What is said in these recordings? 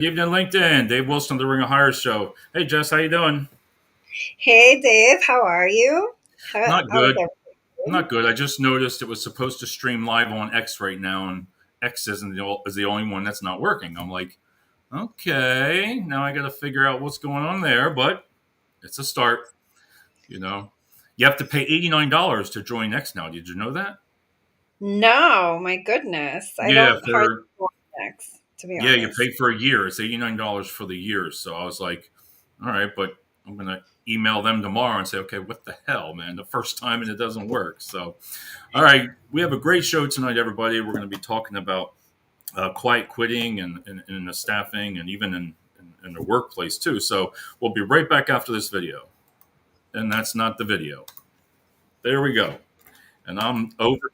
Evening, LinkedIn. Dave Wilson, the Ring of Hire Show. Hey, Jess, how you doing? Hey Dave, how are you? Not How is good. everything? Not good. I just noticed it was supposed to stream live on X right now, and X is the only one that's not working. I'm like, okay, now I got to figure out what's going on there, but it's a start. You know, you have to pay $89 to join X now. Did you know that? No, my goodness. I Yeah, don't hardly for go on X, to be Yeah, you honest. pay for a year. It's $89 for the year. So I was like, all right, but I'm gonna email them tomorrow and say, okay, what the hell, man? The first time and it doesn't work. So, all right, we have a great show tonight, everybody. We're going to be talking about quiet quitting and the staffing and even in the workplace too. So we'll be right back after this video. And that's not the video. There we go. And I'm over.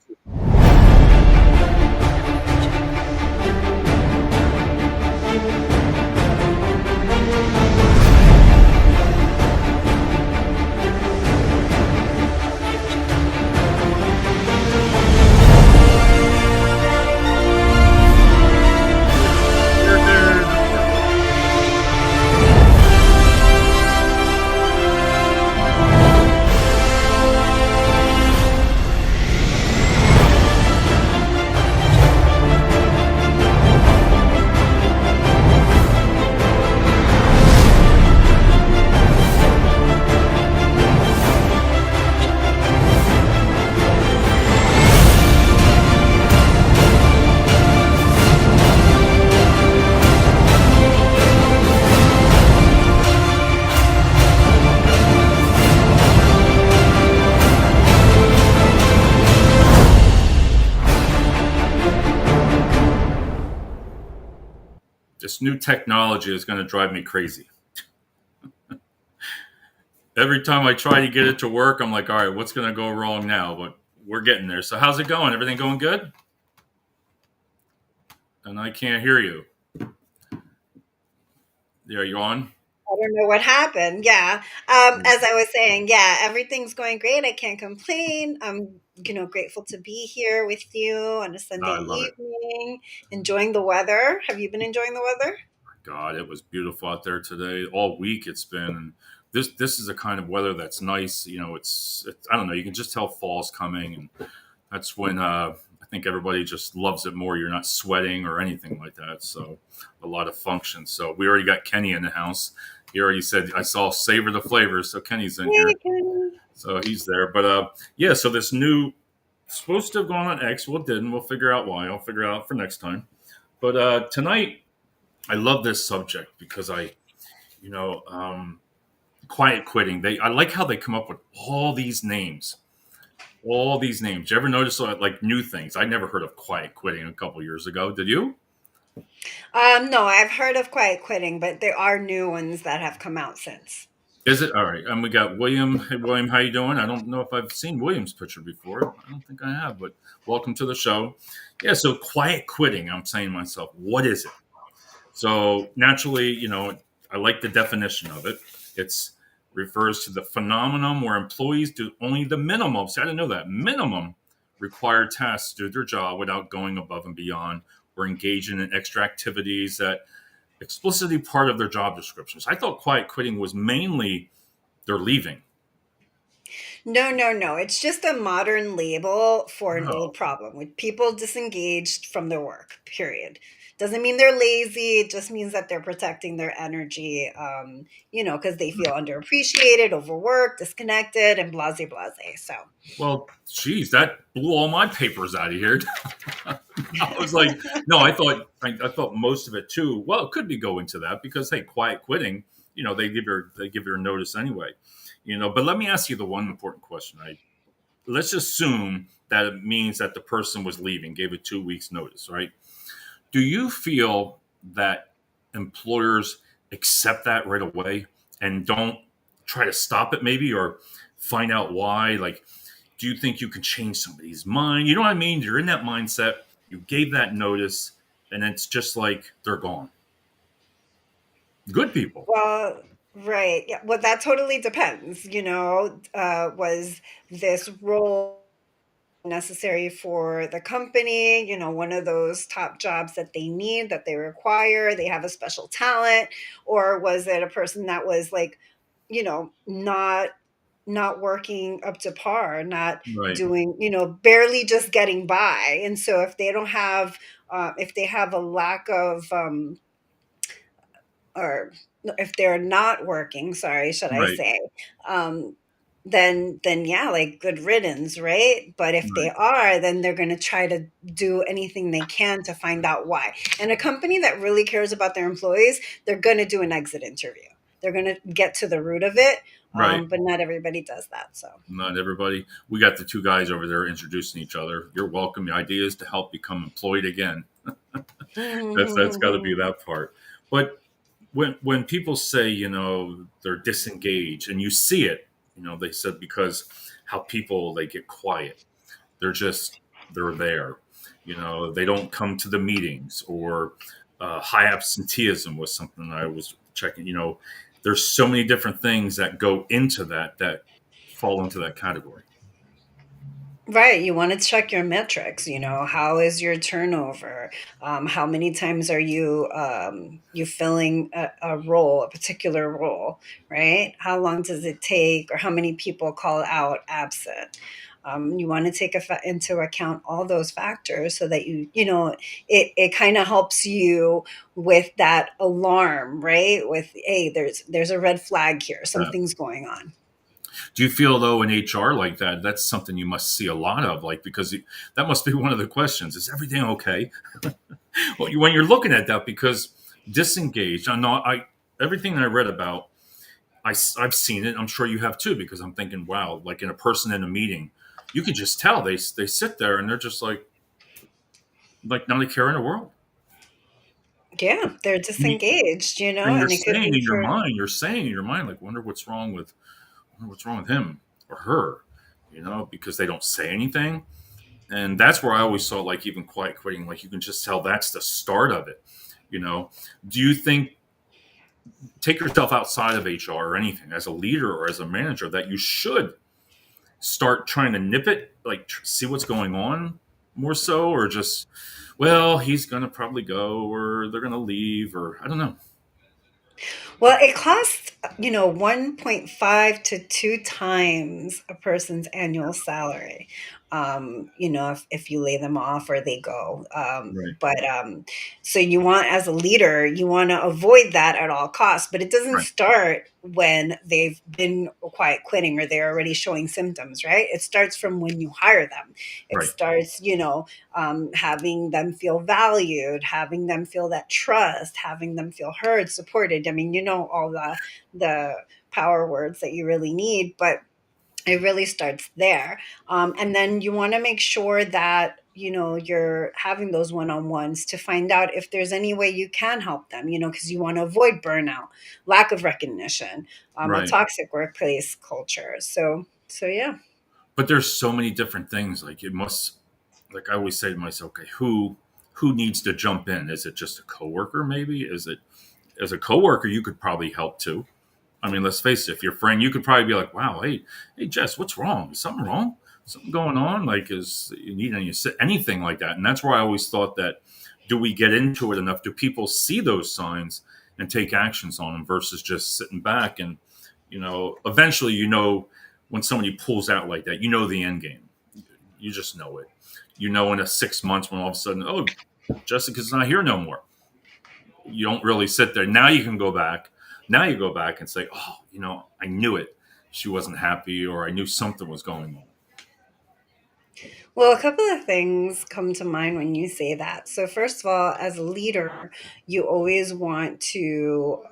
This new technology is going to drive me crazy. Every time I try to get it to work, I'm like, all right, what's going to go wrong now? But we're getting there. So how's it going? Everything going good? And I can't hear you. Are you on? I don't know what happened. Yeah. As I was saying, yeah, everything's going great. I can't complain. I'm, grateful to be here with you on a No, Sunday I love it. evening, enjoying the weather. Have you been enjoying the weather? God, it was beautiful out there today. All week it's been. And this is the kind of weather that's nice. It's I don't know. You can just tell fall's coming, and that's when I think everybody just loves it more. You're not sweating or anything like that. So a lot of functions. So we already got Kenny in the house. He already said I saw savor the flavors. So Kenny's in Hey, here. Kenny. So he's there. But yeah. So this new supposed to have gone on X. Well, it didn't. We'll figure out why. I'll figure it out for next time. But tonight I love this subject because you know, um, quiet quitting. I like how they come up with all these names. All these names. You ever notice like new things? I never heard of quiet quitting a couple years ago. Did you? No, I've heard of quiet quitting, but there are new ones that have come out since. Is it all right? And we got William. Hey, William, how you doing? I don't know if I've seen William's picture before. I don't think I have, but welcome to the show. Yeah. So quiet quitting. I'm saying to myself, what is it? So naturally, I like the definition of it. It's refers to the phenomenon where employees do only the minimum. See, I didn't know that minimum required tasks to do their job without going above and beyond or engaging in extra activities that explicitly part of their job descriptions. I thought quiet quitting was mainly they're leaving. No, no, no. It's just a modern label for an Oh, old problem with people disengaged from their work, period. Doesn't mean they're lazy. It just means that they're protecting their energy, because they feel underappreciated, overworked, disconnected, and blase blase. So, well, geez, that blew all my papers out of here. I was like, no, I thought most of it too. Well, it could be going to that because hey, quiet quitting, they give your notice anyway, But let me ask you the one important question. Let's assume that it means that the person was leaving, gave it 2 weeks notice, right? Do you feel that employers accept that right away and don't try to stop it, maybe, or find out why? Like, do you think you can change somebody's mind? You know what I mean? You're in that mindset. You gave that notice, and it's just like they're gone. Good people. well, right. Yeah. Well, that totally depends. Was this role necessary for the company, one of those top jobs that they need, that they require, they have a special talent? Or was it a person that was like, not working up to par, not Right. doing, barely just getting by? And so if they don't have, if they have a lack of, or if they're not working, sorry, should I Right. say, um, then yeah, like good riddance, right? But if they Right. are, then they're going to try to do anything they can to find out why. And a company that really cares about their employees, they're going to do an exit interview. They're going to get to the root of it. Right. But not everybody does that. So Not everybody. We got the two guys over there introducing each other. You're welcome. The idea is to help become employed again. That's got to be that part. But when people say, they're disengaged, and you see it, they said because how people, they get quiet. They're just, they're there. They don't come to the meetings, or high absenteeism was something I was checking. There's so many different things that go into that fall into that category. Right, you want to check your metrics. How is your turnover? How many times are you filling a role, a particular role, right? How long does it take, or how many people call out absent? You want to take into account all those factors so that it kind of helps you with that alarm, right? With, hey, there's a red flag here, Uh, something's going on. do you feel though in HR like that? That's something you must see a lot of, like because that must be one of the questions: is everything okay? Well, when you're looking at that, because disengaged, I know everything that I read about, I've seen it. I'm sure you have too, because I'm thinking, wow, like in a person in a meeting, you can just tell they sit there and they're just like not a care in the world. Yeah, they're And, you, disengaged, and and it could be for. you're saying in your mind, like, wonder what's wrong with him or her, because they don't say anything. And that's where I always saw, like, even quiet quitting, like you can just tell that's the start of it. You know, do you think, take yourself outside of HR or anything, as a leader or as a manager, that you should start trying to nip it, like see what's going on more so, or just, well, he's gonna probably go, or they're gonna leave, or I don't know. Well, it costs, 1.5 to 2 times a person's annual salary, if you lay them off or they go. Right. So you want, as a leader, you want to avoid that at all costs. But it doesn't Right. start when they've been quiet quitting or they're already showing symptoms, right? It starts from when you hire them. It Right. starts, having them feel valued, having them feel that trust, having them feel heard, supported. I mean, all the power words that you really need, but it really starts there. And then you want to make sure that you're having those one-on-ones to find out if there's any way you can help them. Because you want to avoid burnout, lack of recognition, a Right. toxic workplace culture. So yeah. But there's so many different things, like it must, like I always say to myself, okay, who needs to jump in? Is it just a coworker? Maybe is it, as a coworker you could probably help too. I mean, let's face it, if your friend, you could probably be like, wow, hey, Jess, what's wrong? Is something wrong? Something going on? Like, is you need anything like that? And that's where I always thought that, do we get into it enough? Do people see those signs and take actions on them versus just sitting back? And, eventually, when somebody pulls out like that, the end game. You just know it. In a 6 months when all of a sudden, oh, Jessica's not here no more. You don't really sit there. Now you can go back. Now you go back and say, oh, I knew it. She wasn't happy, or I knew something was going on. Well, a couple of things come to mind when you say that. So, first of all, as a leader, you always want to,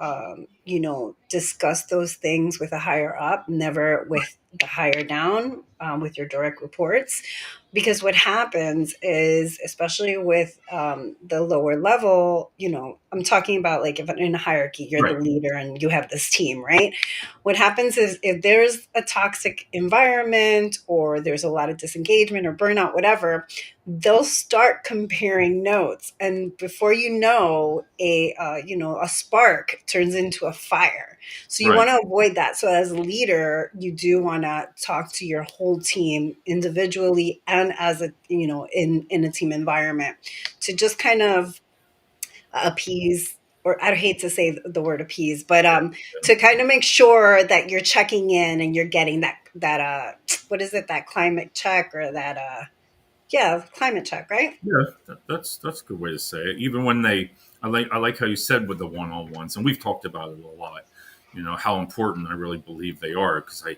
discuss those things with a higher up, never with the higher down, with your direct reports. Because what happens is, especially with the lower level, I'm talking about like if in a hierarchy, you're the Right. leader and you have this team, right? What happens is if there's a toxic environment or there's a lot of disengagement or burnout, whatever, they'll start comparing notes, and before you know, a spark turns into a fire. So you Right. want to avoid that. So as a leader, you do want to talk to your whole team individually and as a, in a team environment, to just kind of appease, or I hate to say the word appease, but to kind of make sure that you're checking in and you're getting that what is it, that climate check, or that yeah, climate check, right? Yeah, that's a good way to say it. Even when I like how you said with the one on ones, and we've talked about it a lot. You know how important I really believe they are, because I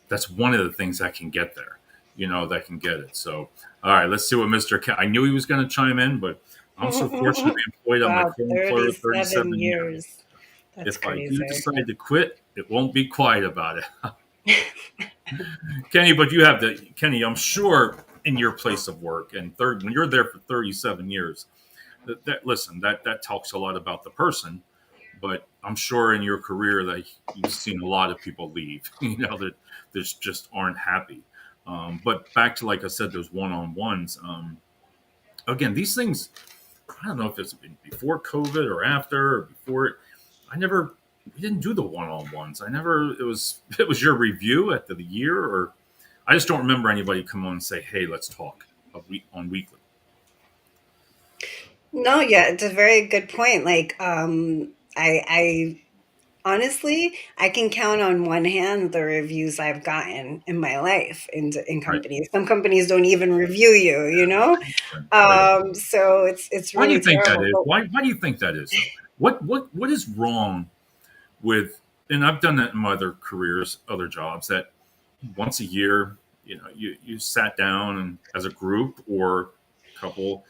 that's one of the things that can get there. That can get it. So, all right, let's see what Mr. I knew he was going to chime in, but I'm so fortunate to be employed at my Wow, current employer 37 37 years. years. That's If I do crazy. decide to quit, it won't be quiet about it. Kenny, but you have the Kenny. I'm sure in your place of work, and when you're there for 37 years, listen, that talks a lot about the person. But I'm sure in your career that you've seen a lot of people leave. That just aren't happy. But back to, like I said, those one-on-ones. Again, these things. I don't know if it's been before COVID or after or before. I never. We didn't do the one-on-ones. I never. It was. It was your review at the year, or I just don't remember anybody come on and say, "Hey, let's talk on weekly." No, yeah, it's a very good point. Like, I honestly, I can count on one hand the reviews I've gotten in my life in Right. companies. Some companies don't even review you, you know? Right. Right. So it's Why do really you think that terrible. is? But Why do you think that is, though? What is wrong with? And I've done that in my other careers, other jobs. That once a year, you sat down and as a group or couple.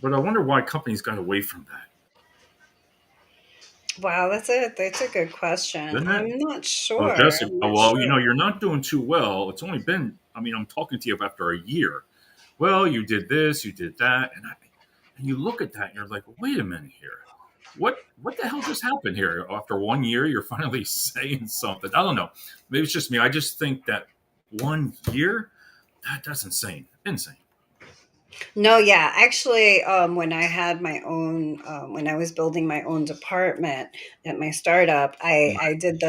But I wonder why companies got away from that. wow, that's a good question. Isn't it? I'm not Well, sure. Jessica, I'm not well, sure. you're not doing too well. It's only been. I mean, I'm talking to you after a year. Well, you did this, you did that, and you look at that and you're like, wait a minute here. What the hell just happened here? After 1 year, you're finally saying something. I don't know. Maybe it's just me. I just think that 1 year, that's insane. Insane. No, yeah. Actually, when I had my own, when I was building my own department at my startup, I did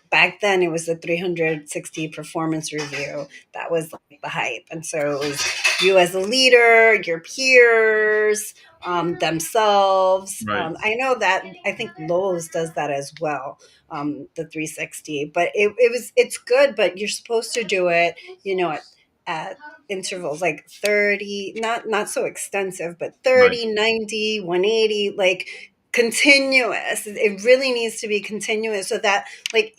back then it was the 360 performance review. That was like the hype. And so it was you as a leader, your peers, themselves. Right. I know that I think Lowe's does that as well, the 360. But it's good, but you're supposed to do it, at intervals like 30, not so extensive, but Right. 30, 90, 180, like continuous. It really needs to be continuous, so that, like,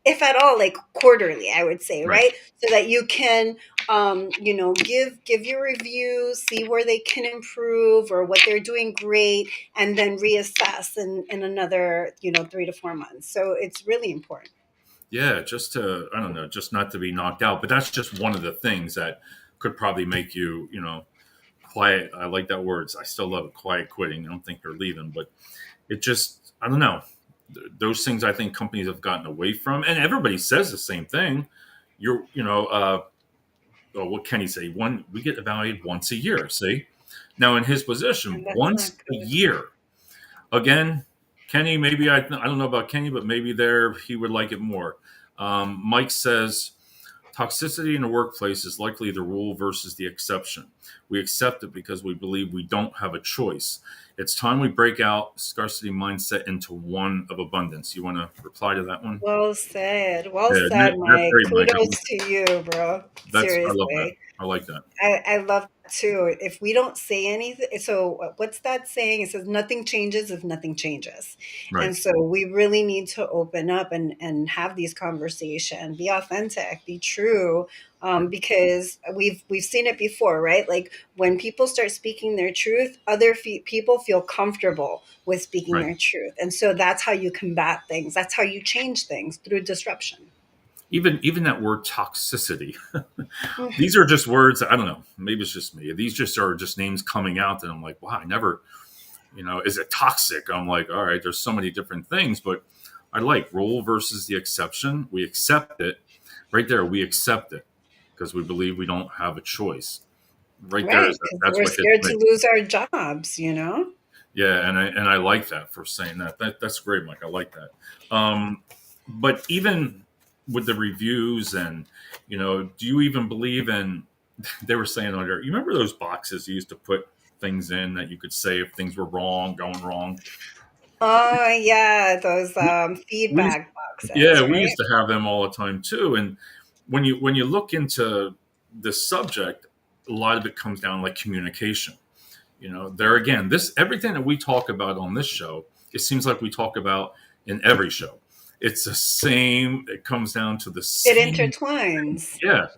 if at all, like quarterly, I would say, Right. right? So that you can give your reviews, see where they can improve or what they're doing great, and then reassess in another 3 to 4 months. So it's really important. Yeah. Just to, I don't know, just not to be knocked out. But that's just one of the things that could probably make you, quiet. I like that words. I still love it. Quiet quitting. I don't think they're leaving, but it just, I don't know. Those things I think companies have gotten away from, and everybody says the same thing. What can he say? We get evaluated once a year. See, now in his position, And that's not once a good. year. Again, Kenny, maybe I don't know about Kenny, but maybe there he would like it more. Mike says toxicity in the workplace is likely the rule versus the exception. We accept it because we believe we don't have a choice. It's time we break out scarcity mindset into one of abundance. You want to reply to that one? Well said. Well Yeah, said, that's Mike. great, Mike. Kudos to you, bro. I love that. Seriously. I like that. I love that too. If we don't say anything, so what's that saying? It says nothing changes if nothing changes. Right, And so we really need to open up and have these conversations, be authentic, be true, because we've seen it before, right? Like when people start speaking their truth, other people feel comfortable with speaking right. their truth, and so that's how you combat things. That's how you change things through disruption. Even that word toxicity. Mhm. These are just words. I don't know. Maybe it's just me. These just are just names coming out, and I'm like, wow, I never. Is it toxic? I'm like, all right. There's so many different things, but I like rule versus the exception. We accept it. Right there, we accept it because we believe we don't have a choice. Right there is Right, because that's we're what hits scared me. to lose our jobs. Yeah, and I like that for saying that. That's great, Mike. I like that. But even with the reviews and do you even believe in they were saying earlier, you remember those boxes you used to put things in that you could say if things were wrong, going wrong? Oh, yeah, those, We feedback boxes, Yeah, we right? used to have them all the time too. And when you look into this subject, a lot of it comes down like communication. There again, this everything that we talk about on this show, it seems like we talk about in every show. It's the same. It comes down to the It same. intertwines. Yeah,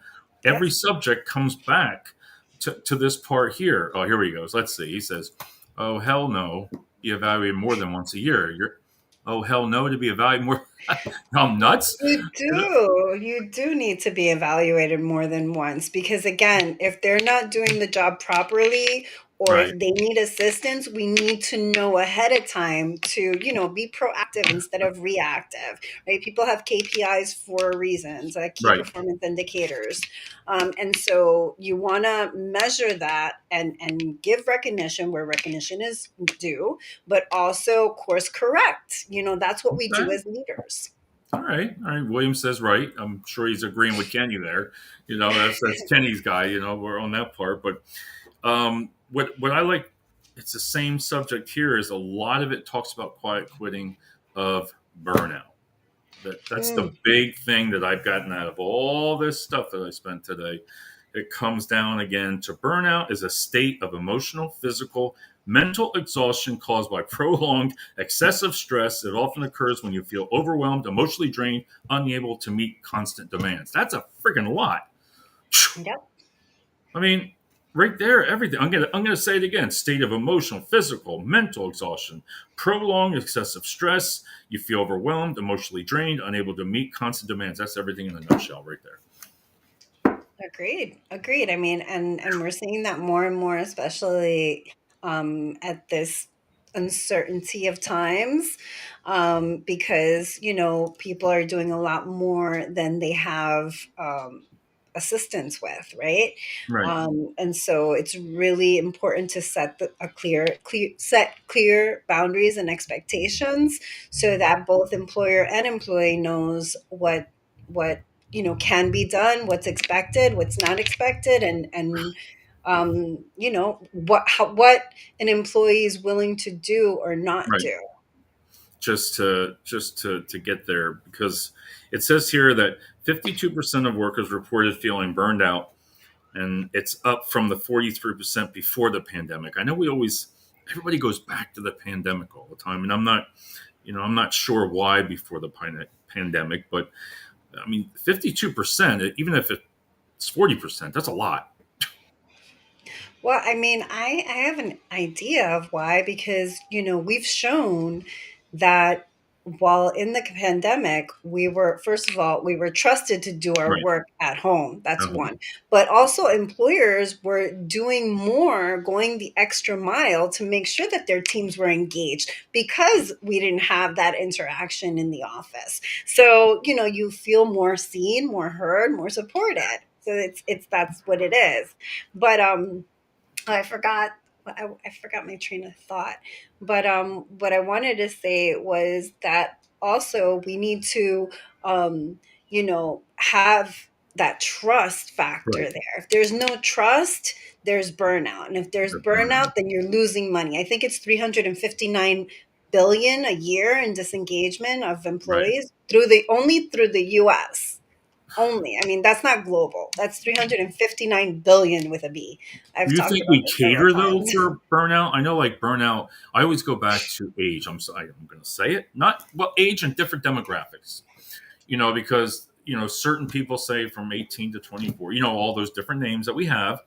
every Yep. subject comes back to this part here. Oh, here he goes. Let's see. He says, "Oh hell no, be evaluated more than once a year." Oh hell no, to be evaluated more. I'm nuts. You do need to be evaluated more than once because, again, if they're not doing the job properly or if Right, they need assistance, we need to know ahead of time to, be proactive instead of reactive, right? People have KPIs for reasons, key right, performance indicators. And so you want to measure that and give recognition where recognition is due, but also course correct. That's what we do okay. as leaders. All right, all right. William says right. I'm sure he's agreeing with Kenny there. That's Kenny's guy. We're on that part. But what I like, it's the same subject here. Is a lot of it talks about quiet quitting of burnout. That's Mm, the big thing that I've gotten out of all this stuff that I spent today. It comes down again to burnout is a state of emotional, physical, mental exhaustion caused by prolonged excessive stress. It often occurs when you feel overwhelmed, emotionally drained, unable to meet constant demands. That's a freaking lot. yep. I mean, right there, everything. I'm gonna say it again. State of emotional, physical, mental exhaustion, prolonged excessive stress. You feel overwhelmed, emotionally drained, unable to meet constant demands. That's everything in a nutshell, right there. Agreed. Agreed. I mean, and we're seeing that more and more, especially at this uncertainty of times, because people are doing a lot more than they have assistance with, right? Right, And so it's really important to set set clear boundaries and expectations so that both employer and employee knows what can be done, what's expected, what's not expected, and what an employee is willing to do or not right. do. Just to get there, because it says here that 52% of workers reported feeling burned out, and it's up from the 43% before the pandemic. I know we always everybody goes back to the pandemic all the time, and I'm not sure why before the pandemic, but I mean, 52%, even if it's 40%, that's a lot. Well, I mean, I have an idea of why because, we've shown that while in the pandemic, first of all, we were trusted to do our Right. work at home. That's Uh-huh. one. But also, employers were doing more, going the extra mile to make sure that their teams were engaged because we didn't have that interaction in the office. So, you feel more seen, more heard, more supported. So that's what it is. But, I forgot. I forgot my train of thought. But what I wanted to say was that also we need to, have that trust factor Right. there. If there's no trust, there's burnout, and if there's That's burnout. burnout, then you're losing money. I think it's 359 billion a year in disengagement of Right. employees only through the U.S. Only. I mean, that's not global. That's 359 billion with a B. Do I've you talked think about we this several cater though times. for burnout? I know, like burnout. I always go back to age. I'm going to say it. Not well, age and different demographics. Because certain people say from 18 to 24. All those different names that we have.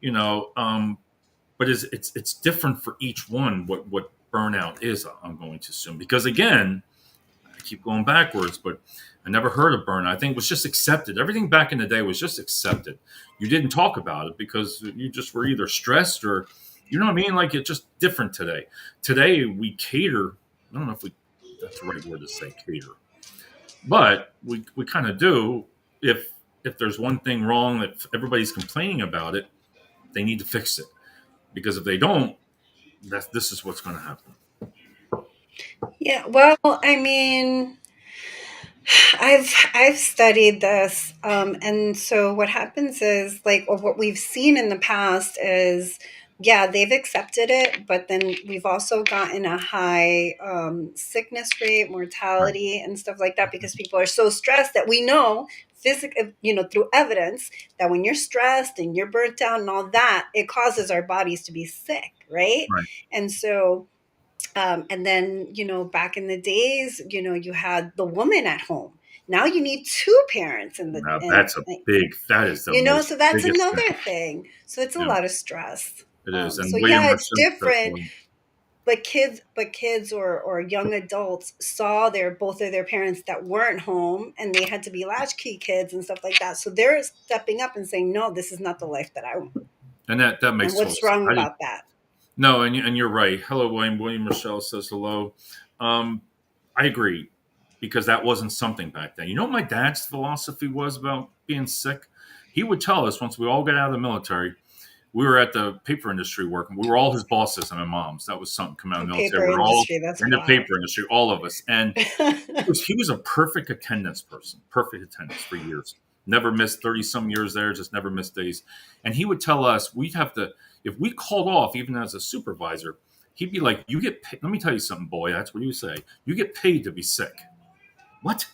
You know, but it's different for each one. What burnout is, I'm going to assume, because again, I keep going backwards, but I never heard of burnout. I think it was just accepted. Everything back in the day was just accepted. You didn't talk about it because you just were either stressed or, you know what I mean? Like it's just different today. Today we cater. I don't know if that's the right word to say, cater, but we kind of do. If there's one thing wrong that everybody's complaining about it, they need to fix it, because if they don't, this is what's going to happen. Yeah, well, I mean, I've studied this, and so what happens is, like, or what we've seen in the past is, yeah, they've accepted it, but then we've also gotten a high sickness rate, Right. mortality, and stuff like that because people are so stressed that we know physically, through evidence that when you're stressed and you're burnt out and all that, it causes our bodies to be sick, right? Right. And so and then, back in the days, you had the woman at home. Now you need two parents in the Now in that's a big. That is the most so that's biggest thing. another thing. So it's a Yeah, lot of stress. it is. So And William yeah, it's Russell. different. But kids or young adults saw their both of their parents that weren't home, and they had to be latchkey kids and stuff like that. So they're stepping up and saying, "No, this is not the life that I want." And that And makes total what's sense. wrong about that? No, and you're right. Hello, William. William Rochelle says hello. Um, I agree because that wasn't something back then. You know what my dad's philosophy was about being sick? He would tell us once we all got out of the military, we were at the paper industry working. We were all his bosses and my mom's. That was something coming out The of the military. paper We were all industry, that's in the wild. paper industry, all of us. And he was a perfect attendance person, perfect attendance for years. Never missed 30 some years there, just never missed days. And he would tell us we'd have to, if we called off, even as a supervisor, he'd be like, "You get paid. Let me tell you something, boy." That's what he would say. "You get paid to be sick." What?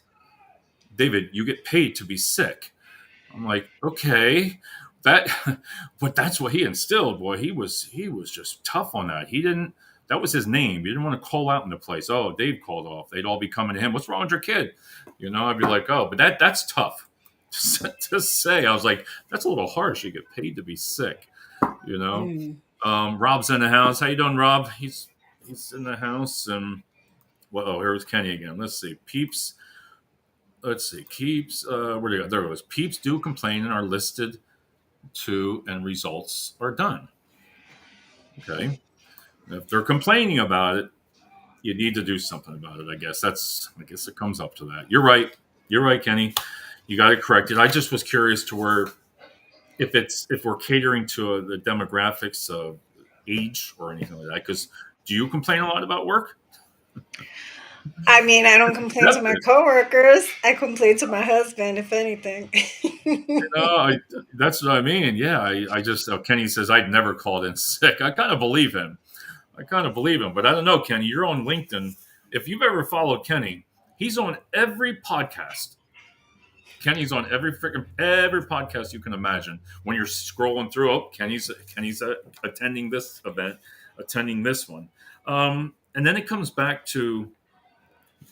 David, you get paid to be sick. I'm like, okay, that, but that's what he instilled. Boy, he was just tough on that. He didn't. That was his name. He didn't want to call out in the place. Oh, Dave called off. They'd all be coming to him. What's wrong with your kid? I'd be like, oh, but that's tough to say. I was like, that's a little harsh. You get paid to be sick. You know. Mm. Rob's in the house. How you doing, Rob? He's in the house. And well, oh, here's Kenny again. Let's see, Peeps. Let's see, Keeps. Where do you go? There it goes. Peeps do complain and are listed to, and results are done. Okay. If they're complaining about it, you need to do something about it. I guess it comes up to that. You're right. You're right, Kenny. You got it corrected. I just was curious to where if we're catering to the demographics of age or anything like that. Because do you complain a lot about work? I mean, I don't complain to my Definitely. coworkers. I complain to my husband, if anything. I, that's what I mean. Yeah, I just Kenny says I'd never called in sick. I kind of believe him. But I don't know, Kenny. You're on LinkedIn. If you've ever followed Kenny, he's on every podcast. Kenny's on every podcast you can imagine. When you're scrolling through, oh, Kenny's attending this event, attending this one, and then it comes back to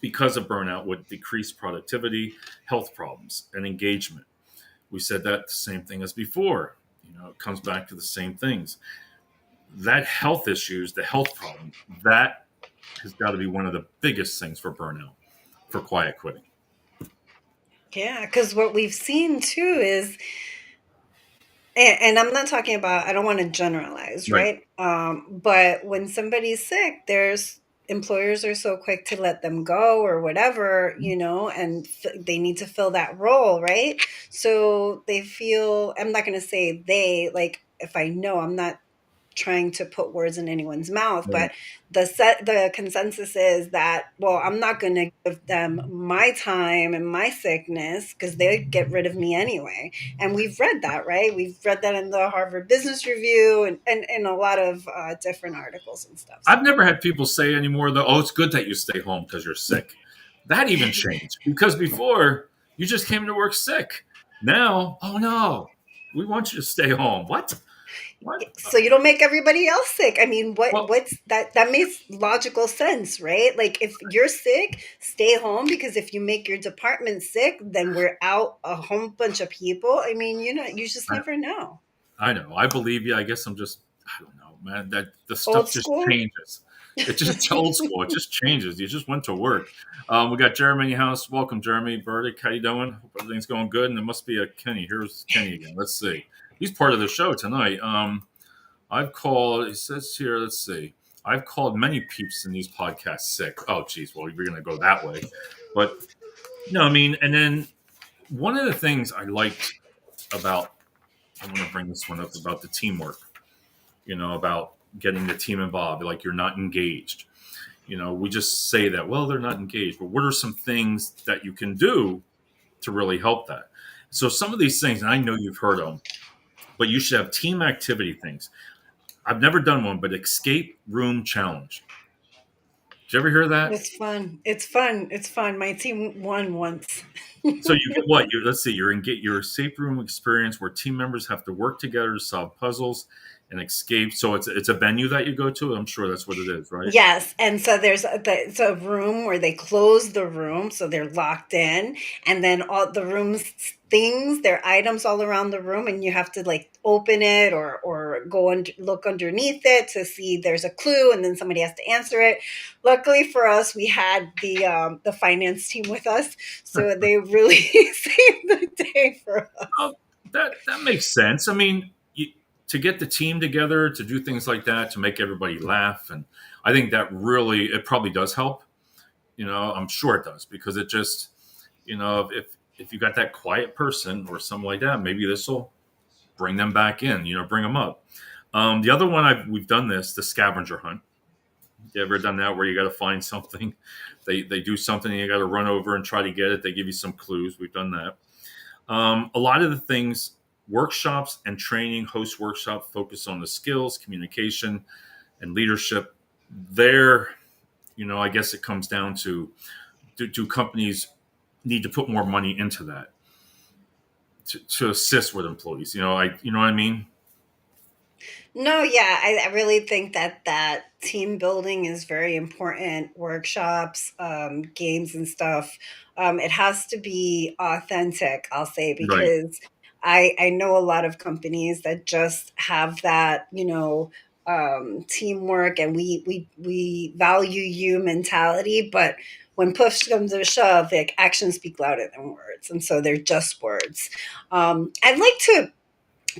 because of burnout would decrease productivity, health problems, and engagement. We said that the same thing as before. It comes back to the same things. That health issues, the health problem, that has got to be one of the biggest things for burnout, for quiet quitting. Yeah, because what we've seen too is, and I'm not talking about, I don't want to generalize, Right. right? But when somebody's sick, there's employers are so quick to let them go or whatever, and they need to fill that role, right? So they feel, I'm not going to say they, like, if I know, I'm not trying to put words in anyone's mouth, Right. but the consensus is that, well, I'm not going to give them my time and my sickness because they get rid of me anyway. And we've read that, right? We've read that in the Harvard Business Review and in a lot of different articles and stuff. So I've never had people say anymore, though, oh, it's good that you stay home because you're sick. That even changed because before you just came to work sick. Now, oh no, we want you to stay home. What? What? so you don't make everybody else sick. I mean, Well, what's that makes logical sense, right? Like, if you're sick, stay home, because if you make your department sick, then we're out a whole bunch of people. I mean, you just I, never know. I know. I believe you. I guess I don't know, man. That the Old stuff just school. changes. It just old school. It just changes. You just went to work. We got Jeremy in the house. Welcome, Jeremy. Burdick, how you doing? Hope everything's going good. And there must be a Kenny. Here's Kenny again. Let's see. He's part of the show tonight. I've called. It says here. Let's see. I've called many peeps in these podcasts sick. Oh, geez. Well, we're gonna go that way, but no. I mean, and then one of the things I liked about. I want to bring this one up about the teamwork. About getting the team involved. Like you're not engaged. We just say that, well, they're not engaged, but what are some things that you can do to really help that? So some of these things, and I know you've heard of them, but you should have team activity things. I've never done one, but escape room challenge. Did you ever hear that? It's fun. It's fun. It's fun. My team won once. So you get what? Let's see. You're in get your safe room experience where team members have to work together to solve puzzles and escape. So it's a venue that you go to. I'm sure that's what it is, right? Yes, and so it's a room where they close the room, so they're locked in, and then all the room's things, their items all around the room, and you have to like open it or go and look underneath it to see there's a clue, and then somebody has to answer it. Luckily for us, we had the finance team with us, so they really saved the day for us. Oh, that makes sense. I mean, to get the team together to do things like that to make everybody laugh, and I think that really it probably does help. I'm sure it does because it just if you got that quiet person or something like that, maybe this will bring them back in. Bring them up. The other one we've done this, the scavenger hunt. You ever done that where you got to find something? They do something and you got to run over and try to get it. They give you some clues. We've done that. A lot of the things, workshops and training, host workshop focus on the skills, communication, and leadership. There, I guess it comes down to do companies need to put more money into that to assist with employees? You know what I mean? No, yeah, I really think that team building is very important. Workshops, games, and stuff. It has to be authentic, I'll say, Right, because I know a lot of companies that just have that, teamwork and we value you mentality, but when push comes to shove, like actions speak louder than words, and so they're just words. I'd like to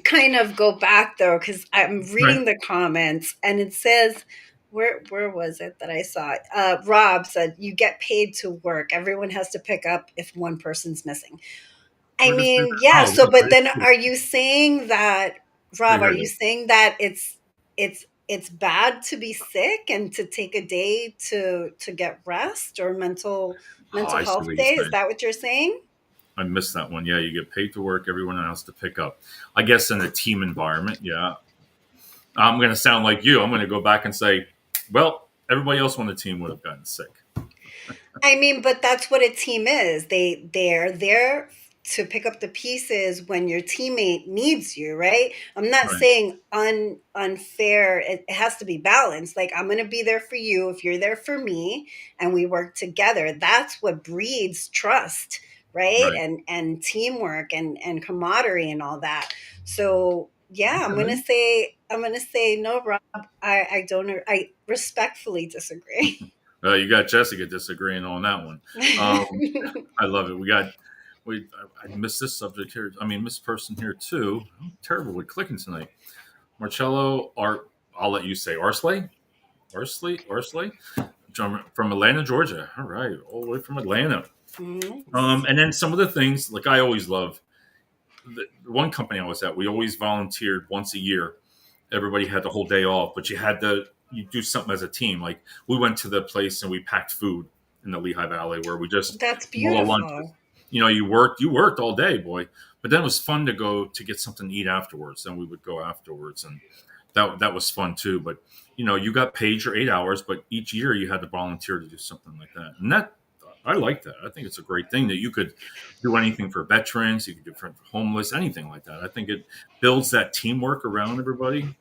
kind of go back though because I'm right. reading the comments and it says where was it that I saw it? Rob said you get paid to work. Everyone has to pick up if one person's missing. I Where does that? mean, yeah. Oh, So, look, but then are you saying that, right Rob? Are here. you saying that it's bad to be sick and to take a day to get rest or Oh, mental I see health what you're day? Is saying. that what you're saying? I missed that one. Yeah, you get paid to work. Everyone else to pick up. I guess in a team environment, yeah. I'm going to sound like you. I'm going to go back and say, well, everybody else on the team would have gotten sick. I mean, but that's what a team is. They're there to pick up the pieces when your teammate needs you, right? I'm not Right, saying unfair. It has to be balanced. Like I'm going to be there for you if you're there for me and we work together. That's what breeds trust, right? right. And teamwork and camaraderie and all that. So, yeah, Okay. I'm going to say no, Rob. I don't I respectfully disagree. You got Jessica disagreeing on that one. Um, I love it. I missed this subject here. I mean, this person here too. I'm terrible with clicking tonight. Marcello Art. I'll let you say Arsley, from Atlanta, Georgia. All right, all the way from Atlanta. Mhm. And then some of the things like I always love. The one company I was at, we always volunteered once a year. Everybody had the whole day off, but you do something as a team. Like we went to the place and we packed food in the Lehigh Valley where we just That's all the lunches. beautiful. You worked all day, boy. But then it was fun to go to get something to eat afterwards. Then we would go afterwards, and that was fun too. But you got paid your 8 hours, but each year you had to volunteer to do something like that, and that I like that. I think it's a great thing that you could do anything for veterans, you could do for homeless, anything like that. I think it builds that teamwork around everybody.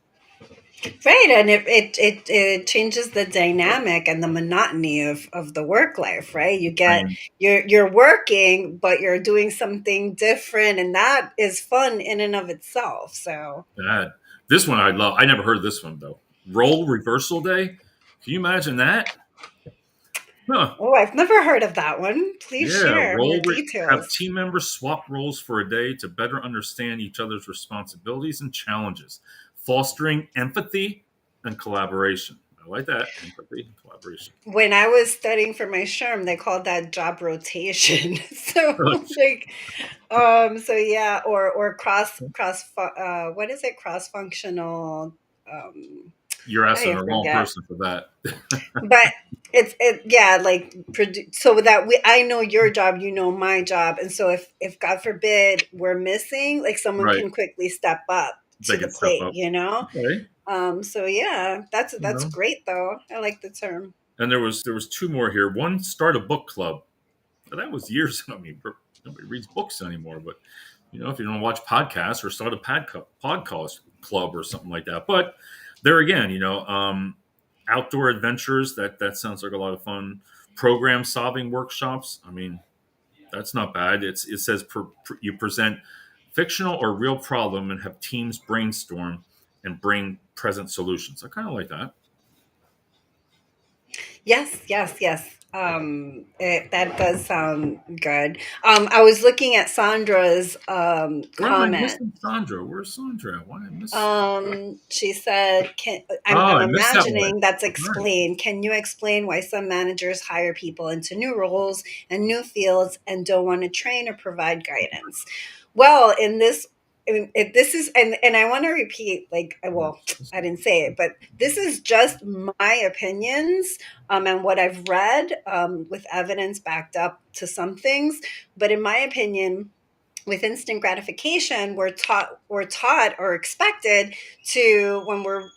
Right. And it changes the dynamic and the monotony of the work life, right? I mean, You're working, but you're doing something different, and that is fun in and of itself. So that this one I love. I never heard of this one though. Role reversal day. Can you imagine that? Huh. oh, I've never heard of that one. Please Yeah, share more have details. team members swap roles for a day to better understand each other's responsibilities and challenges, fostering empathy and collaboration. I like that empathy and collaboration. When I was studying for my SHRM, they called that job rotation. So like so yeah, or what is it? Cross functional. You're asking I the wrong forget. person for that. But yeah, like so that I know your job, you know my job, and so if God forbid we're missing, like someone Right. can quickly step up They to the can step plate, up. you know. Okay. So yeah, You that's know. great though. I like the term. And there was two more here. One, start a book club. But that was years. I mean, nobody reads books anymore. But if you don't watch podcasts or start a podcast club or something like that. But there again, outdoor adventures. That sounds like a lot of fun. Program solving workshops. I mean, that's not bad. It says you present fictional or real problem and have teams brainstorm and bring present solutions. I kind of like that. Yes, yes, yes. That does sound good. I was looking at Sandra's Where am I comment. missing Sandra? Where's Sandra? Why did I miss? She said, "Can Oh, I'm I missed that one. imagining that's All right. explained. Can you explain why some managers hire people into new roles and new fields and don't want to train or provide guidance?" Well, in this, if this is, and I want to repeat, like, well, I didn't say it, but this is just my opinions, and what I've read, with evidence backed up to some things. But in my opinion, with instant gratification, we're taught or expected to, when we're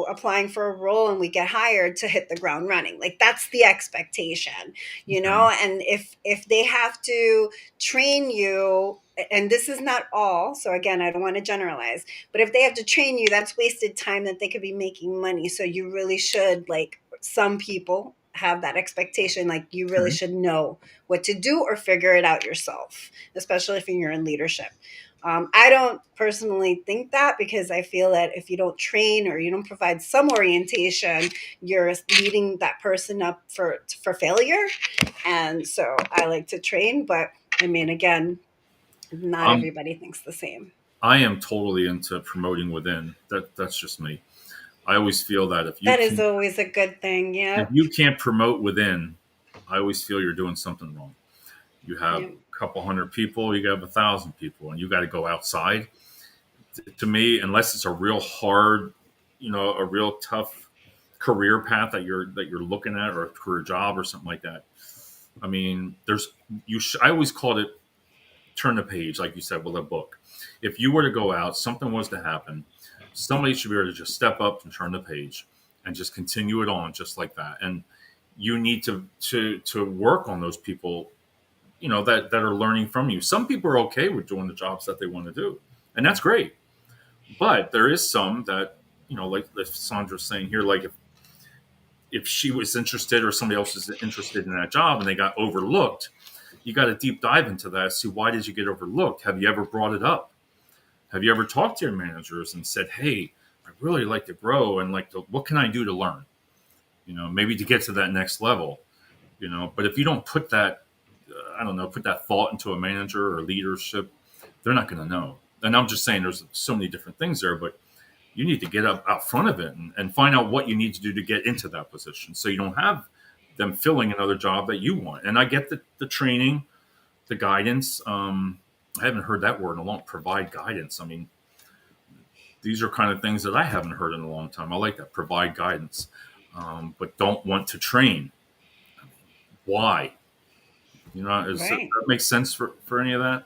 applying for a role and we get hired, to hit the ground running. Like that's the expectation, Okay. and if they have to train you, and this is not all, so again, I don't want to generalize, but if they have to train you, that's wasted time that they could be making money. So you really should, like, some people have that expectation, like you really Okay. should know what to do or figure it out yourself, especially if you're in leadership. I don't personally think that, because I feel that if you don't train or you don't provide some orientation, you're leading that person up for failure. And so I like to train, but I mean, again, not Um, everybody thinks the same. I am totally into promoting within. That's just me. I always feel that That is always a good thing. if Yep. you can't promote within, I always feel you're doing something wrong. You have Yep. a couple hundred people, you have 1,000 people, and you got to go outside. To me, unless it's a real hard, a real tough career path that you're looking at, or a career job or something like that. I mean, I always called it turn the page, like you said, with a book. If you were to go out, something was to happen, somebody should be able to just step up and turn the page and just continue it on just like that. And you need to work on those people, that are learning from you. Some people are okay with doing the jobs that they want to do, and that's great. But there is some that, like Sandra's saying here, like if she was interested or somebody else is interested in that job and they got overlooked, you got to deep dive into that. See, why did you get overlooked? Have you ever brought it up? Have you ever talked to your managers and said, "Hey, I really like to grow, and what can I do to learn? Maybe to get to that next level." But if you don't put that, I don't know, put that thought into a manager or leadership, they're not going to know. And I'm just saying, there's so many different things there, but you need to get up out front of it and find out what you need to do to get into that position, so you don't have them filling another job that you want. And I get the training, the guidance. I haven't heard that word in a long. Provide guidance. I mean, these are kind of things that I haven't heard in a long time. I like that, provide guidance, but don't want to train. Why? Does that Right. make sense for any of that?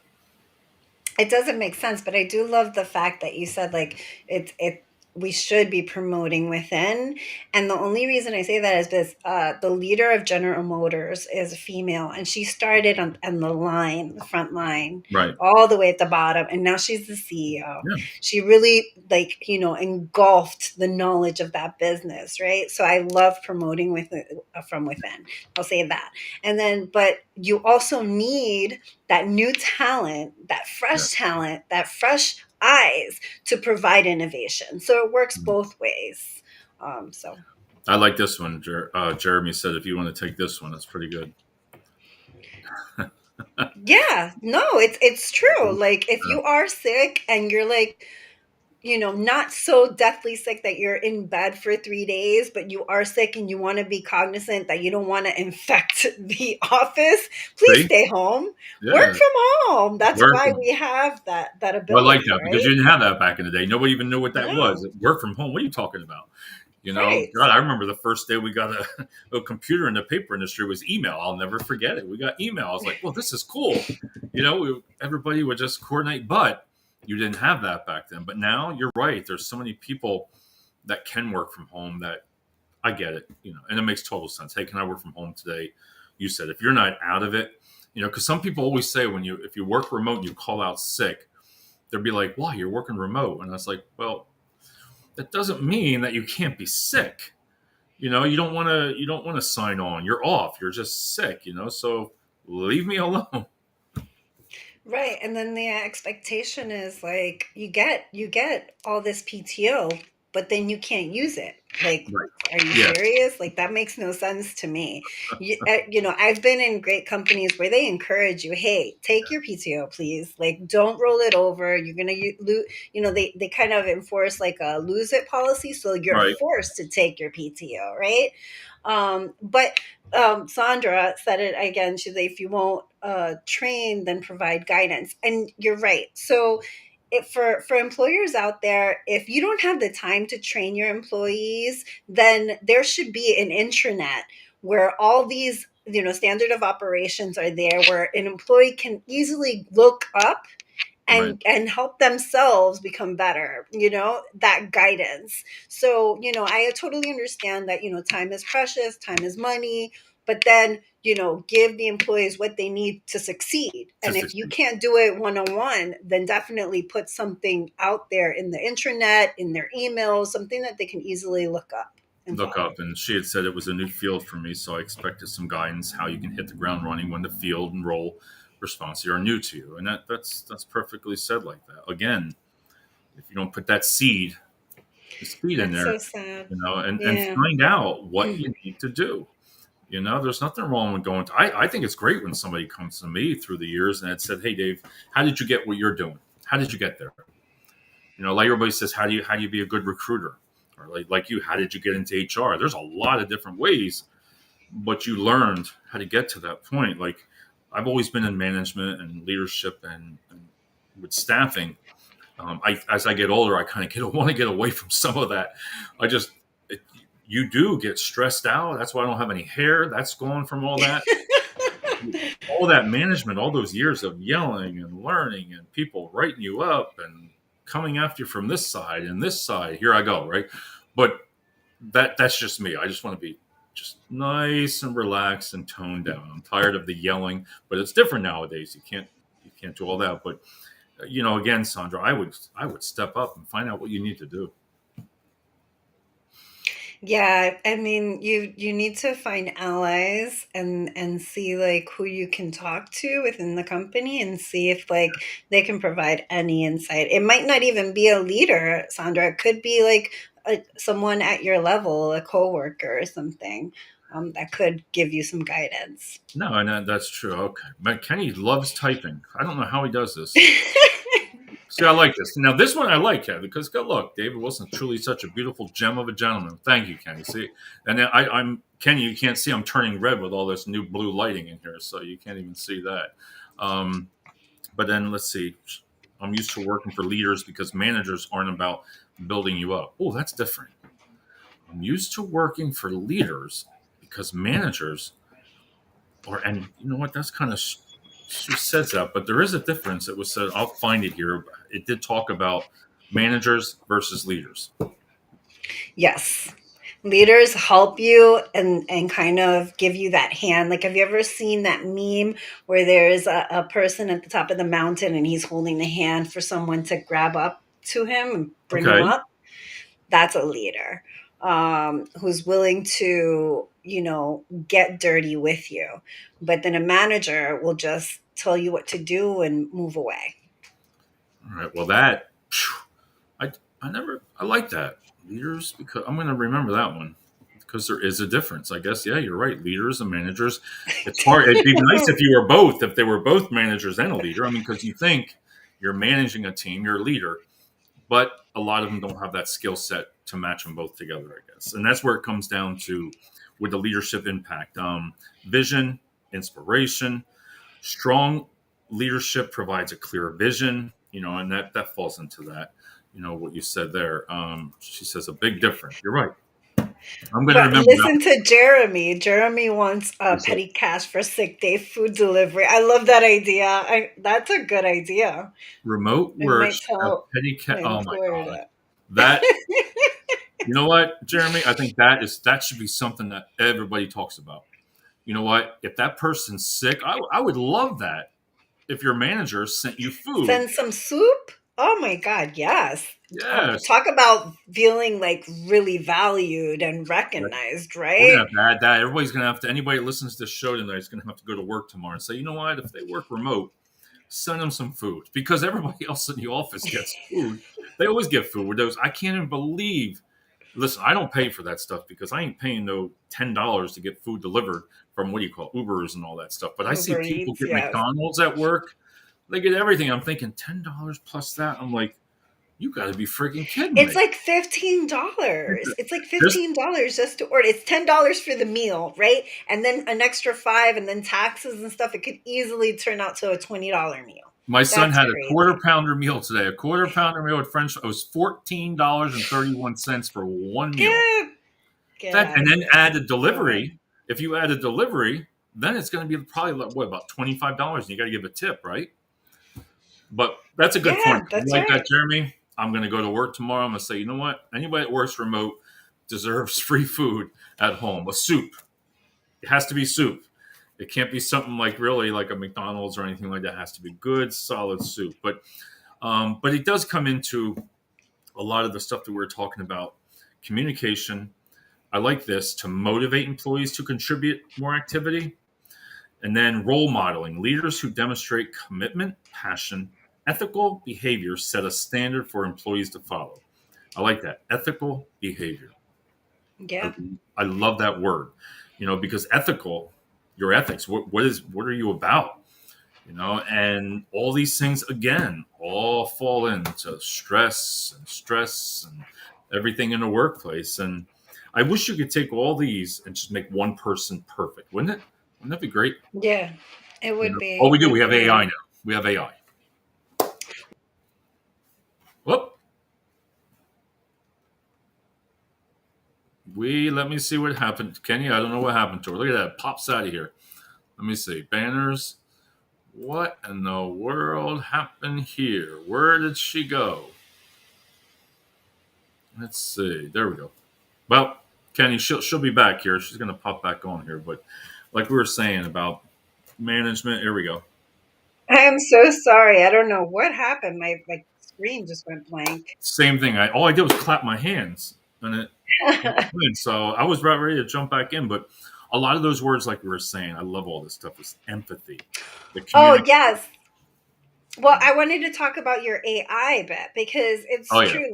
It doesn't make sense, but I do love the fact that you said, like, it we should be promoting within. And the only reason I say that is because the leader of General Motors is a female, and she started on the line, the front line, Right. all the way at the bottom, and now she's the CEO. Yeah. She really, like, engulfed the knowledge of that business, right? So I love promoting from within. I'll say that. And then, but you also need that new talent, that Yeah. fresh talent, that fresh eyes to provide innovation. So it works Mhm. both ways. So I like this one. Jeremy said, if you want to take this one, that's pretty good. yeah, no, it's true. Like if you are sick and you're like, not so deathly sick that you're in bed for 3 days, but you are sick and you want to be cognizant that you don't want to infect the office, please See? stay home. Work Yeah. from home. That's why Work. we have that Well, I like ability, that because right? you didn't have that back in the day. Nobody even knew what that was. No. Work from home. What are you talking about? Right. God, I remember the first day we got a computer in the paper industry was email. I'll never forget it. We got email. I was like, well, this is cool. Everybody would just coordinate, but you didn't have that back then. But now you're right. There's so many people that can work from home that I get it, and it makes total sense. Hey, can I work from home today? You said if you're not out of it, because some people always say if you work remote and you call out sick, they'll be like, why, you're working remote? And I was like, well, that doesn't mean that you can't be sick. You don't want to sign on. You're off. You're just sick, so leave me alone. Right. And then the expectation is like you get all this PTO, but then you can't use it. Like, Right. are you Yes. serious? Like that makes no sense to me. I've been in great companies where they encourage you, hey, take your PTO, please. Like, don't roll it over. You're gonna lose. They kind of enforce like a lose it policy, so you're Right. forced to take your PTO, right? But Sandra said it again. She's like, if you won't train, then provide guidance. And you're right. So, for employers out there, if you don't have the time to train your employees, then there should be an intranet where all these standard of operations are there, where an employee can easily look up Right. and help themselves become better, that guidance. So I totally understand that time is precious, time is money, but then give the employees what they need to succeed. To And if you succeed. can't do it one-on-one, then definitely put something out there in the intranet, in their emails, something that they can easily look up and Look follow. up, and she had said it was a new field for me, so I expected some guidance how you can hit the ground running when the field and role responsibility are new to you, and that's perfectly said like that. Again, if you don't put that seed in That's there, so sad. and Yeah. find out what you need to do. There's nothing wrong with going to. I think it's great when somebody comes to me through the years and had said, "Hey, Dave, how did you get what you're doing? How did you get there?" Like everybody says, how do you be a good recruiter? Or like you, how did you get into HR? There's a lot of different ways, but you learned how to get to that point. Like I've always been in management and leadership and with staffing. As I get older, I kind of want to get away from some of that. I just it, you do get stressed out. That's why I don't have any hair. That's gone from all that management, all those years of yelling and learning and people writing you up and coming after you from this side and this side. Here I go, right? But that's just me. I just want to be just nice and relaxed and toned down. I'm tired of the yelling, but it's different nowadays. You can't do all that. But again, Sandra, I would step up and find out what you need to do. Yeah, I mean, you need to find allies and see like who you can talk to within the company and see if like they can provide any insight. It might not even be a leader, Sandra. It could be like someone at your level, a coworker or something, that could give you some guidance. No, and that's true. Okay, but Kenny loves typing. I don't know how he does this. See, I like this. Now, this one I like, Ken, because go look, David Wilson, truly such a beautiful gem of a gentleman. Thank you, Kenny. See, and then I'm Kenny. You can't see I'm turning red with all this new blue lighting in here, so you can't even see that. Um, but then let's see. I'm used to working for leaders because managers aren't about building you up. Oh, that's different. I'm used to working for leaders because managers and you know what? That's kind of she says that, but there is a difference. It was said. I'll find it here. It did talk about managers versus leaders. Yes. Leaders help you and kind of give you that hand. Like, have you ever seen that meme where there's a person at the top of the mountain and he's holding the hand for someone to grab up to him and bring him Okay. up? That's a leader, who's willing to, get dirty with you. But then a manager will just tell you what to do and move away. All right. Well, that I I never I like that leaders because I'm going to remember that one because there is a difference. I guess. Yeah, you're right. Leaders and managers. It's hard. It'd be nice if you were both. If they were both managers and a leader. I mean, because you think you're managing a team, you're a leader, but a lot of them don't have that skill set to match them both together, I guess. And that's where it comes down to with the leadership impact. Vision, inspiration, strong leadership provides a clear vision, and that falls into that, what you said there. She says a big difference. You're right. I'm going to But remember that. listen to Jeremy. Jeremy wants One. petty cash for sick day food delivery. I love that idea. That's a good idea. Remote I work might should have tell petty my oh my employer god. that. That you know what, Jeremy? I think that should be something that everybody talks about. You know what? If that person's sick, I would love that. If your manager sent you food, Send some soup? Oh my god, yes. yes. Talk about feeling like really valued and recognized, We're gonna right? have to add that. Everybody's gonna have to. Anybody that listens to this show tonight is gonna have to go to work tomorrow and say, you know what? If they work remote, send them some food because everybody else in the office gets food. They always get food. With those, I can't even believe. Listen, I don't pay for that stuff because I ain't paying no $10 to get food delivered from what do you call it, Ubers and all that stuff. But I see Uber people Eats, get yes. McDonald's at work. They get everything. I'm thinking $10 plus that. I'm like, you got to be freaking kidding It's me. like $15. It's like Just $15 just to order. It's $10 for the meal, right? And then an extra five and then taxes and stuff. It could easily turn out to a $20 meal. my son That's had a quarter crazy. pounder meal today. A quarter pounder meal with French. It was $14.31 for one meal. Get That out and of then here. add a Go ahead. delivery. If you add a delivery, then it's going to be probably like, what about $25, and you got to give a tip, right? But that's a good point. Yeah, I that's like that, right. Jeremy. I'm going to go to work tomorrow. I'm going to say, you know what? Anybody that works remote deserves free food at home. A soup. It has to be soup. It can't be something like really like a McDonald's or anything like that. It has to be good, solid soup. But it does come into a lot of the stuff that we are talking about. Communication. I like this to motivate employees to contribute more activity. And then role modeling. Leaders who demonstrate commitment, passion, ethical behavior set a standard for employees to follow. I like that. Ethical behavior. I, Yeah. I love that word, because ethical, your ethics, what are you about? And all these things, again, all fall into stress and everything in the workplace. And I wish you could take all these and just make one person perfect, wouldn't it? Wouldn't that be great? Yeah. It would Oh, be. we do. We It have AI really. now. We have AI. Whoop. Let me see what happened. Kenny, I don't know what happened to her. Look at that. Pops out of here. Let me see. Banners. What in the world happened here? Where did she go? Let's see. There we go. Well, Kenny, she'll be back here. She's going to pop back on here. But like we were saying about management, here we go. I am so sorry. I don't know what happened. My screen just went blank. Same thing. All I did was clap my hands, and it went. So I was about ready to jump back in. But a lot of those words, like we were saying, I love all this stuff. Is empathy, the Oh, community. yes. Well, I wanted to talk about your AI bit because Oh it's yeah, true.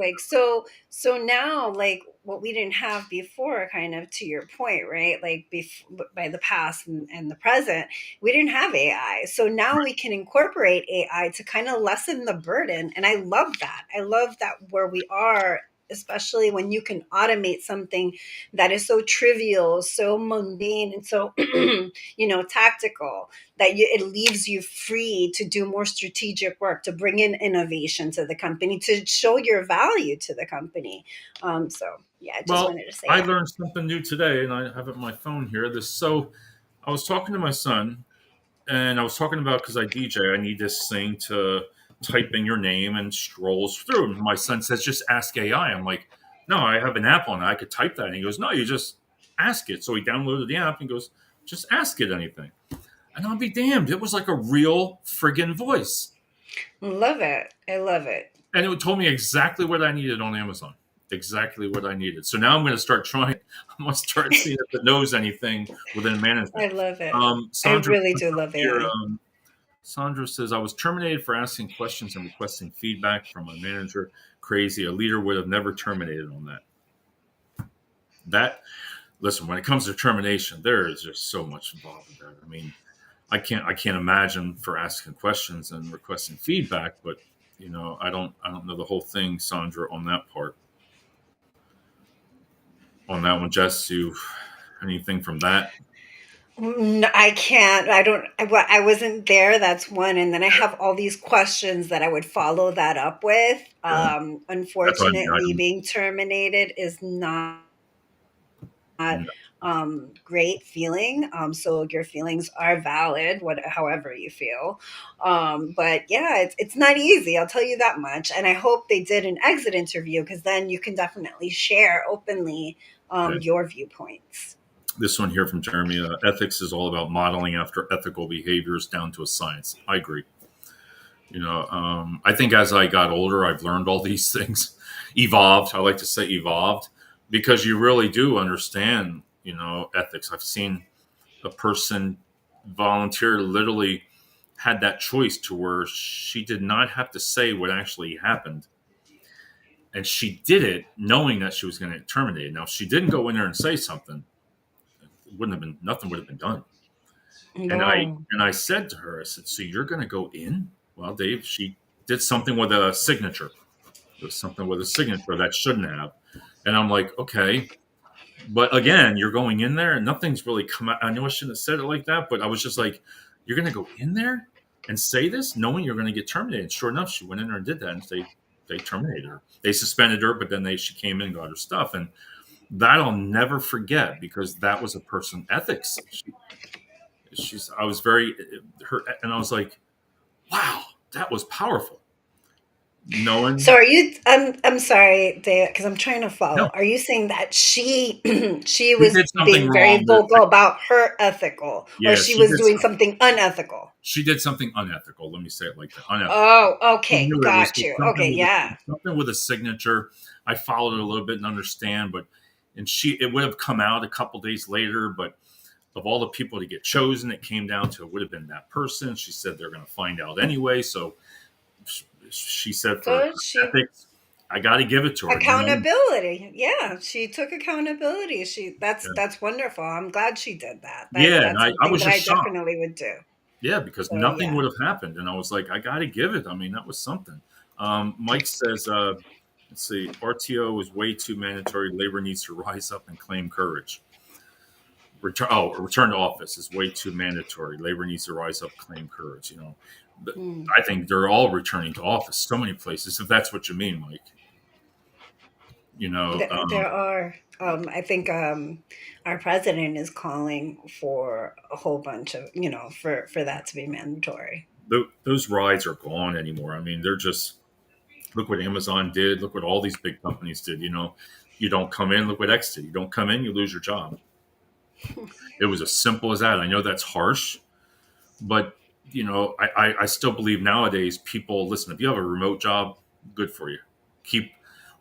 So now, like what we didn't have before, kind of to your point, right? Like by the past and the present, we didn't have AI. So now we can incorporate AI to kind of lessen the burden. And I love that. I love that where we are, especially when you can automate something that is so trivial, so mundane, and so, tactical that it leaves you free to do more strategic work, to bring in innovation to the company, to show your value to the company. So yeah, I just Well, wanted to say I that. learned something new today, and I have it on my phone here. I was talking to my son, and I was talking about because I DJ, I need this thing to type in your name and scrolls through. And my son says, "Just ask AI." I'm like, "No, I have an app on it. I could type that." And he goes, "No, you just ask it." So he downloaded the app and goes, "Just ask it anything." And I'll be damned, it was like a real friggin' voice. Love it. I love it. And it told me exactly what I needed on Amazon. Exactly what I needed. So now I'm going to start trying. I'm going to start seeing if it knows anything within I management. love it. I Sandra really do love here. AI. Sandra says, I was terminated for asking questions and requesting feedback from my manager. Crazy. A leader would have never terminated on that. Listen, when it comes to termination, there is just so much involved with that. I mean, I can't imagine for asking questions and requesting feedback, but I don't know the whole thing, Sandra, on that part. On that one, Jess, you anything from that? No, I can't. I don't. I wasn't there. That's one, and then I have all these questions that I would follow that up with. Yeah, that's what I mean. I Unfortunately, don't. being terminated is not not great feeling. So your feelings are valid, however you feel. But yeah, it's not easy. I'll tell you that much. And I hope they did an exit interview because then you can definitely share openly Okay. your viewpoints. This one here from Jeremy, ethics is all about modeling after ethical behaviors down to a science. I agree. I think as I got older, I've learned all these things, evolved. I like to say evolved because you really do understand, ethics. I've seen a person volunteer literally had that choice to where she did not have to say what actually happened. And she did it knowing that she was going to get terminated. Now, if she didn't go in there and say something, it wouldn't have been, nothing would have been done. And I No. and I said to her, I said, "So you're going to go in?" Well, Dave, she did something with a signature. It was something with a signature that shouldn't have. And I'm like, okay. But again, you're going in there and nothing's really come out. I know I shouldn't have said it like that, but I was just like, you're going to go in there and say this knowing you're going to get terminated. And sure enough, she went in there and did that. And they terminated her. They suspended her, but then she came in and got her stuff. And that I'll never forget because that was a person ethics. I was very, her, and I was like, wow, that was powerful. So Knowing, are you? I'm sorry, because I'm trying to no, follow. Are you saying that she she she was did something being very wrong. That, vocal about her ethical, or yeah, she was doing something unethical? she did something unethical. Let me say it like that. Unethical. Oh, She okay, knew got you. Okay, yeah. something with a signature. I followed it a little bit and understand, but and it would have come out a couple days later, but of all the people to get chosen, it came down to it would have been that person. She said they're going to find out anyway, so she said for So she ethics, I got to give it to her. accountability. Yeah, she took accountability. Yeah, That's wonderful. I'm glad she did that. yeah, and That's I something was that I just shocked. definitely would do. Yeah, because So nothing yeah. would have happened, and I was like, I got to give it. I mean, that was something. Mike says, let's see, RTO is way too mandatory. Labor needs to rise up and claim courage. Return to office is way too mandatory. Labor needs to rise up, claim courage. But Hmm. I think they're all returning to office. So many places, if that's what you mean, Mike. You know, There are. I think our president is calling for a whole bunch of, for that to be mandatory. those rides are gone anymore. I mean, they're just look what Amazon did. Look what all these big companies did. You don't come in. Look what X did. You don't come in, you lose your job. It was as simple as that. I know that's harsh, but I still believe nowadays people listen. If you have a remote job, good for you. Keep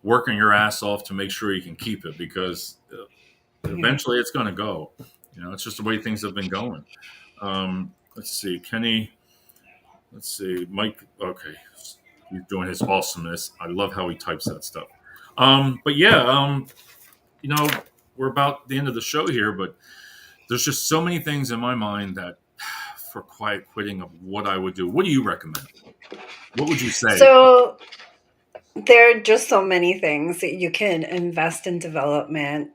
working your ass off to make sure you can keep it because Yeah. eventually it's going to go. It's just the way things have been going. Let's see, Kenny. Let's see, Mike. Okay, he's doing his awesomeness. I love how he types that stuff. But yeah, you know, we're about the end of the show here, but there's just so many things in my mind that for quiet quitting of what I would do. What do you recommend? What would you say? So there are just so many things that you can invest in development.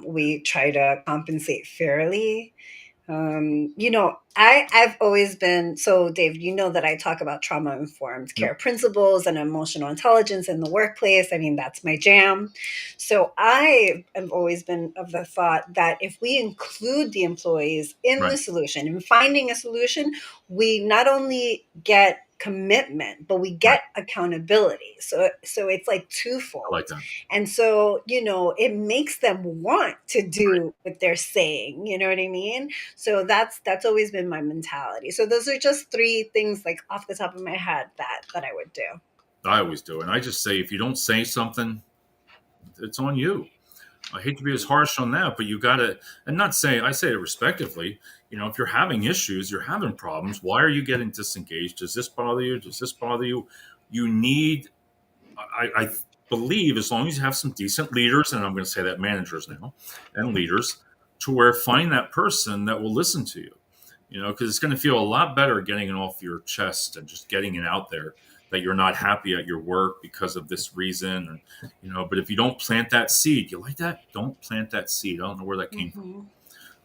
We try to compensate fairly. I've always been so, Dave, you know that I talk about trauma informed Yep. care principles and emotional intelligence in the workplace. I mean, that's my jam. So I have always been of the thought that if we include the employees in Right. the solution and finding a solution, we not only get commitment, but we Right. get accountability. So it's like I twofold. like that. And so, it makes them want to do what they're saying. You know what I mean? So that's always been my mentality. So those are just three things like off the top of my head that I would do. I always do. And I just say, if you don't say something, it's on you. I hate to be as harsh on that, but you got to, and not say, I say it respectively. If you're having issues, you're having problems, why are you getting disengaged? Does this bother you? Does this bother you? You need, I believe, as long as you have some decent leaders, and I'm going to say that managers now and leaders, to where find that person that will listen to you. Because it's going to feel a lot better getting it off your chest and just getting it out there that you're not happy at your work because of this reason. And, but if you don't plant that seed, you like that? Don't plant that seed. I don't know where that came from. Hmm.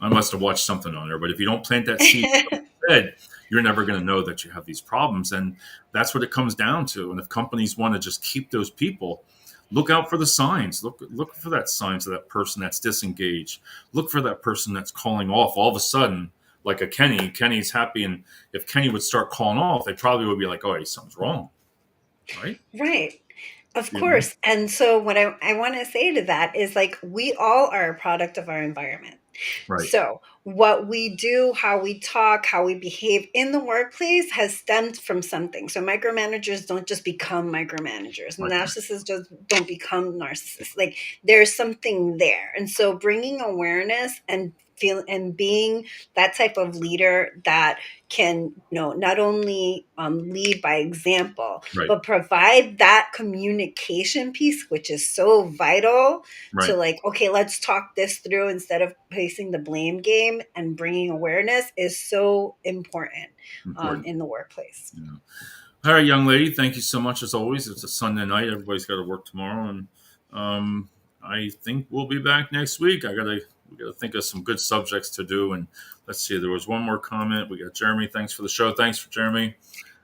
I must have watched something on there, but if you don't plant that seed, you're never going to know that you have these problems. And that's what it comes down to. And if companies want to just keep those people, look out for the signs. Look for that signs of that person that's disengaged. Look for that person that's calling off all of a sudden, like a Kenny. Kenny's happy, and if Kenny would start calling off, they probably would be like, "Oh, hey, something's wrong," right? Right. Of You know? course. And so, what I want to say to that is like, we all are a product of our environment. Right, So, what we do, how we talk, how we behave in the workplace has stemmed from something. So, micromanagers don't just become micromanagers, right, narcissists just don't become narcissists. Like, there's something there. And so, bringing awareness and being that type of leader that can, not only lead by example, right, but provide that communication piece, which is so vital to right. like, okay, let's talk this through instead of placing the blame game, and bringing awareness is so important Important. in the workplace. Yeah. All right, young lady. Thank you so much as always. It's a Sunday night. Everybody's got to work tomorrow, and I think we'll be back next week. We gotta think of some good subjects to do. And let's see. There was one more comment. We got Jeremy. Thanks for the show. Thanks for Jeremy.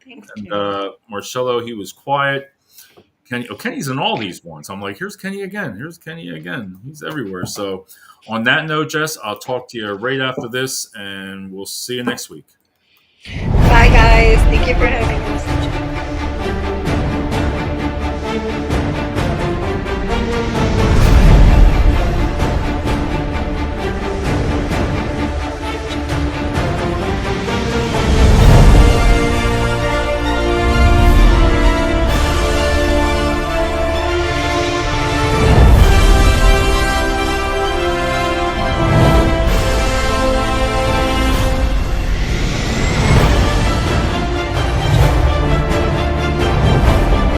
Thanks, And Jeremy. Marcello, he was quiet. Kenny, Kenny's in all these ones. I'm like, here's Kenny again. Here's Kenny again. He's everywhere. So, on that note, Jess, I'll talk to you right after this, and we'll see you next week. Bye, guys. Thank you for having us.